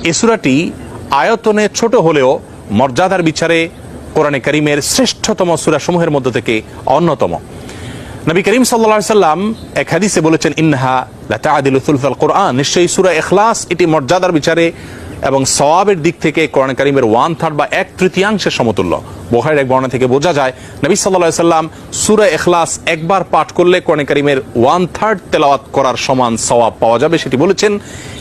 এই সূরাটি আয়তনে ছোট হলেও মর্যাদার বিচারে কোরআনে কারীমের শ্রেষ্ঠতম সূরাসমূহের মধ্য থেকে অন্যতম। নবী করিম সাল্লাল্লাহু আলাইহি সাল্লাম এক হাদিসে বলেছেন, ইন্নাহা লাতাআদিলু সুলসাল কোরআন, নিশ্চয়ই সূরা ইখলাস এটি মর্যাদার বিচারে এবং সওয়াবের দিক থেকে কোরআন কারীমের 1/3 বা 1/3 সমতুল্য। বুখারীর এক বর্ণনা থেকে বোঝা যায় নবী সাল্লাল্লাহু আলাইহি সাল্লাম সূরা ইখলাস একবার পাঠ করলে কোরআন কারীমের 1/3 তেলাওয়াত করার সমান সওয়াব পাওয়া যাবে, সেটি বলেছেন।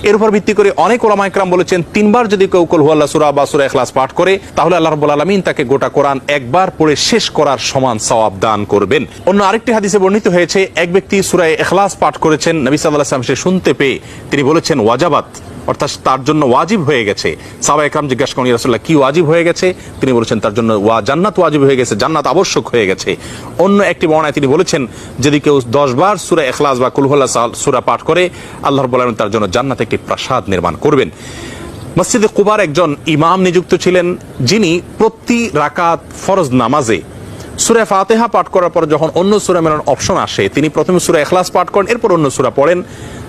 এর উপর ভিত্তি করে অনেক উলামা ইকরাম বলেছেন, 3 বার যদি কেউ কুল হুয়াল্লাহ সূরা বা সূরা ইখলাস পাঠ করে তাহলে আল্লাহ রাব্বুল আলামিন তাকে গোটা কোরআন একবার পড়ে শেষ করার সমান সওয়াব দান করবেন। অন্য আরেকটি হাদিসে বর্ণিত হয়েছে, এক ব্যক্তি সূরা ইখলাস পাঠ করেছেন, নবী সাল্লাল্লাহু আলাইহি ওয়াসাল্লাম সে শুনতে পেয়ে তিনি বলেছেন ওয়াজাবাত, অর্থাৎ তার জন্য ওয়াজিব হয়ে গেছে। সাহাবা ইকরাম জিজ্ঞাসা করেন, ইয়া রাসূলুল্লাহ কি ওয়াজিব হয়ে গেছে? তিনি বলেছেন তার জন্য জান্নাত ওয়াজিব হয়ে গেছে, জান্নাত আবশ্যক হয়ে গেছে। অন্য একটি বর্ণনায় তিনি বলেছেন, যদি কেউ 10 বার সূরা ইখলাস বা কুল হুয়াল্লাহ সূরা পাঠ করে আল্লাহ রাব্বুল আলামিন তার জন্য জান্নাতে একটি প্রাসাদ নির্মাণ করবেন। মসজিদে কুবার একজন ইমাম নিযুক্ত ছিলেন, যিনি প্রতি রাকাত ফরজ নামাজে সূরা ফাতিহা পাঠ করার পর যখন অন্য সূরা মেলানোর অপশন আসে তিনি প্রথমে সূরা ইখলাস পাঠ করেন, এরপর অন্য সূরা পড়েন।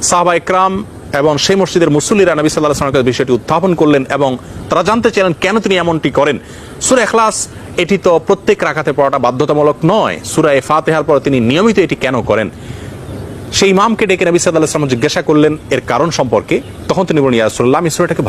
সাহাবা ইকরাম এবং সেই মসজিদের মুসল্লিরা নবী সাল্লাল্লাহু আলাইহি ওয়াসাল্লামের বিষয়টি উত্থাপন করলেন এবং তারা জানতে চাইলেন কেন তিনি এমনটি করেন। সূরা ইখলাস এটি তো প্রত্যেক রাকাতে পড়াটা বাধ্যতামূলক নয়, সূরা ফাতিহার পর তিনি নিয়মিত এটি কেন করেন? সেই ইমামকে ডেকে নবী সাল্লাল্লাহু আলাইহি ওয়াসাল্লাম জিজ্ঞাসা করলেন এর কারণ সম্পর্কে। তখন তিনি বলেন, ইয়া রাসূলুল্লাহ, আমি সূরাটাকে